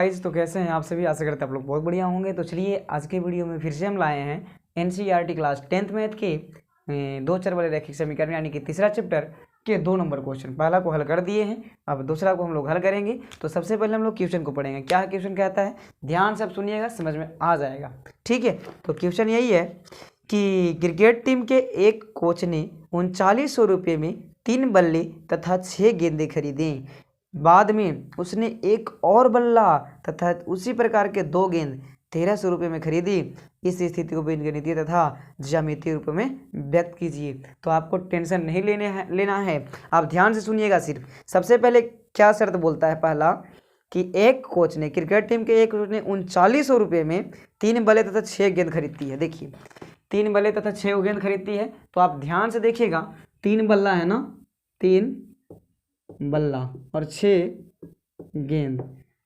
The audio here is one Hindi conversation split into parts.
गाइस तो कैसे हैं आप सभी, आशा करते हैं आप लोग बहुत बढ़िया होंगे। तो चलिए आज के वीडियो में फिर से हम लाए हैं एनसीईआरटी क्लास 10th मैथ के दो चर वाले रैखिक समीकरण यानी कि तीसरा चैप्टर के 2 नंबर क्वेश्चन। पहला को हल कर दिए हैं, अब दूसरा को हम लोग हल करेंगे। तो सबसे पहले हम लोग क्वेश्चन को पढ़ेंगे। क्या क्वेश्चन कहता है, ध्यान से आप सुनिएगा, समझ में आ जाएगा। ठीक है, तो क्वेश्चन यही है कि क्रिकेट टीम के एक कोच ने 3900 रुपये में 3 बल्ले तथा 6 गेंदें खरीदें। बाद में उसने एक और बल्ला तथा उसी प्रकार के 2 गेंद 1300 रुपये में खरीदी। इस स्थिति को बीजगणितीय तथा ज्यामितीय रूप में व्यक्त कीजिए। तो आपको टेंशन नहीं लेना है, आप ध्यान से सुनिएगा सिर्फ। सबसे पहले क्या शर्त बोलता है, पहला कि एक कोच ने, क्रिकेट टीम के एक कोच ने 3900 रुपये में 3 बल्ले तथा 6 गेंद खरीदती है। देखिए 3 बल्ले तथा 6 गेंद खरीदती है, तो आप ध्यान से देखिएगा, 3 बल्ला है ना, 3 बल्ला और 6 गेंद।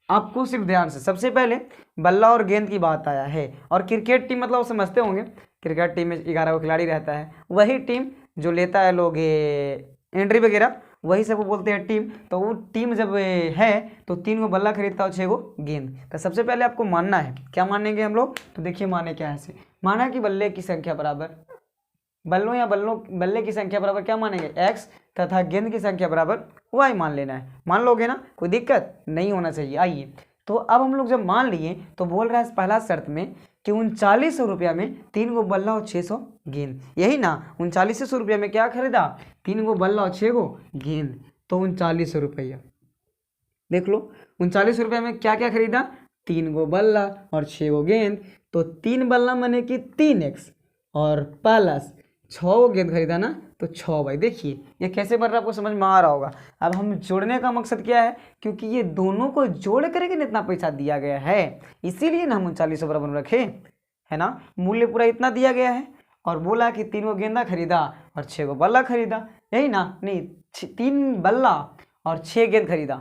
आपको सिर्फ ध्यान से, सबसे पहले बल्ला और गेंद की बात आया है। और क्रिकेट टीम मतलब समझते होंगे, क्रिकेट टीम में 11 खिलाड़ी रहता है, वही टीम जो लेता है लोग एंट्री वगैरह, वही सब वो बोलते हैं टीम। तो वो टीम जब है तो 3 को बल्ला खरीदता है और 6 को गेंद। तो सबसे पहले आपको मानना है, क्या मानेंगे हम लोग, तो देखिए माने क्या है ऐसे, माना कि बल्ले की संख्या बराबर, बल्लों या बल्ले की संख्या बराबर क्या मानेंगे, x तथा गेंद की संख्या बराबर y मान लेना है। मान लोगे ना, कोई दिक्कत नहीं होना चाहिए। आइए, तो अब हम लोग जब मान लिए तो बोल रहा है पहला शर्त में कि 3900 रुपया में 3 को बल्ला और 600 गेंद, यही ना। 3900 रुपया में क्या खरीदा, 3 को बल्ला और 6 को गेंद, तो 3900 रुपया। देख लो 3900 रुपया में क्या क्या खरीदा, 3 को बल्ला और 6 को गेंद। तो 3 बल्ला माने कि 3x और प्लस 6 गेंद खरीदा ना, तो 6 भाई। देखिए ये कैसे बन रहा है, आपको समझ में आ रहा होगा। अब हम जोड़ने का मकसद क्या है, क्योंकि ये दोनों को जोड़ करके इतना पैसा दिया गया है, इसीलिए ना हम 3900 बराबर रखे, है ना। मूल्य पूरा इतना दिया गया है और बोला कि 3 को गेंदा खरीदा और 6 को बल्ला खरीदा, यही ना। नहीं, 3 बल्ला और 6 गेंद खरीदा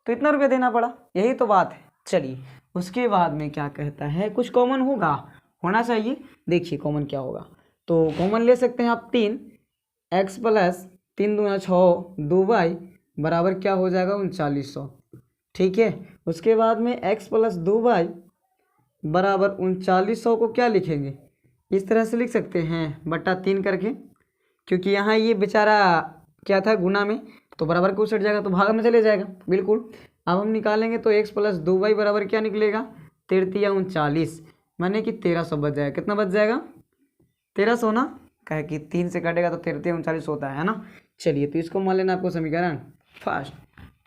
तो इतना रुपया देना पड़ा, यही तो बात है। चलिए उसके बाद में क्या कहता है, कुछ कॉमन होना चाहिए। देखिए कॉमन क्या होगा, तो कॉमन ले सकते हैं आप 3x प्लस 3 दूना 6 2y बराबर क्या हो जाएगा 3900। ठीक है, उसके बाद में x प्लस 2y बराबर 3900 को क्या लिखेंगे, इस तरह से लिख सकते हैं, बटा 3 करके, क्योंकि यहाँ ये बेचारा क्या था गुना में, तो बराबर को उछट जाएगा तो भाग में चले जाएगा, बिल्कुल। अब हम निकालेंगे तो x प्लस 2y बराबर क्या निकलेगा, 33 माने कि 1300 बच जाएगा। कितना बच जाएगा, 1300 ना, कहे कि 3 से कटेगा तो 33 होता है ना। चलिए तो इसको मान लेना आपको समीकरण फर्स्ट।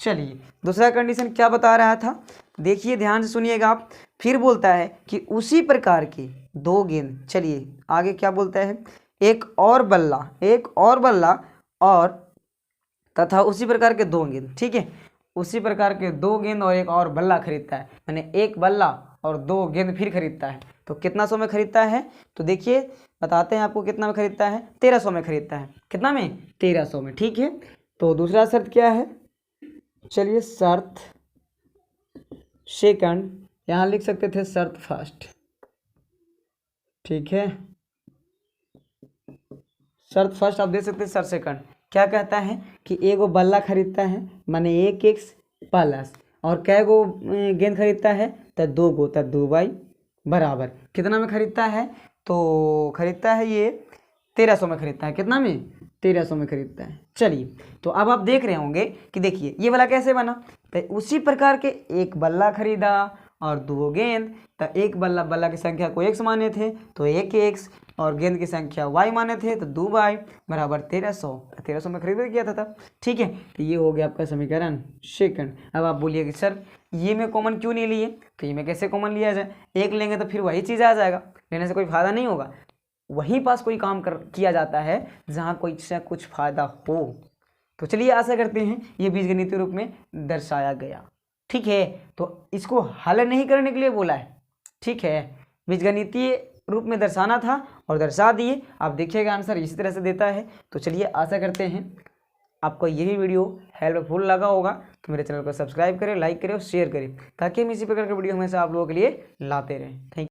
चलिए दूसरा कंडीशन क्या बता रहा था, देखिए ध्यान से सुनिएगा आप। फिर बोलता है कि उसी प्रकार के 2 गेंद, चलिए आगे क्या बोलता है, एक और बल्ला और तथा उसी प्रकार के 2 गेंद। ठीक है, उसी प्रकार के 2 गेंद और एक और बल्ला खरीदता है, यानी एक बल्ला और 2 गेंद फिर खरीदता है। तो कितना सौ में खरीदता है, तो देखिए बताते हैं आपको कितना में खरीदता है, 1300 में खरीदता है। कितना में, 1300 में। ठीक है, तो दूसरा शर्त क्या है, चलिए शर्त सेकंड, यहाँ लिख सकते थे शर्त फर्स्ट। ठीक है, शर्त फर्स्ट आप दे सकते हैं, शर्त सेकंड क्या कहता है कि एगो बल्ला खरीदता है माने 1x प्लस, और कै गो गेंद खरीदता है, तो 2 गो, तो 2y बराबर कितना में खरीदता है, तो खरीदता है ये 1300 में खरीदता है। कितना में, 1300 में खरीदता है। चलिए तो अब आप देख रहे होंगे कि देखिए ये वाला कैसे बना, तो उसी प्रकार के एक बल्ला खरीदा और 2 गेंद। तो एक बल्ला की संख्या को x माने थे तो 1x, और गेंद की संख्या y माने थे तो 2y बराबर 1300 में खरीद किया था तब। ठीक है, तो ये हो गया आपका समीकरण सेकंड। अब आप बोलिए कि सर ये में कॉमन क्यों नहीं लिए, तो ये में कैसे कॉमन लिया जाए, एक लेंगे तो फिर वही चीज़ आ जाएगा, लेने से कोई फायदा नहीं होगा। वहीं पास कोई काम किया जाता है जहाँ कोई से कुछ फायदा हो। तो चलिए आशा करते हैं ये बीजगणितीय रूप में दर्शाया गया। ठीक है, तो इसको हल नहीं करने के लिए बोला है। ठीक है, बीजगणितीय रूप में दर्शाना था और दर्शा दिए। आप देखिएगा आंसर इसी तरह से देता है। तो चलिए आशा करते हैं आपको यही वीडियो हेल्पफुल लगा होगा, तो मेरे चैनल को सब्सक्राइब करें, लाइक करें और शेयर करें, ताकि हम इसी प्रकार के वीडियो हमेशा आप लोगों के लिए लाते रहें। Thank you.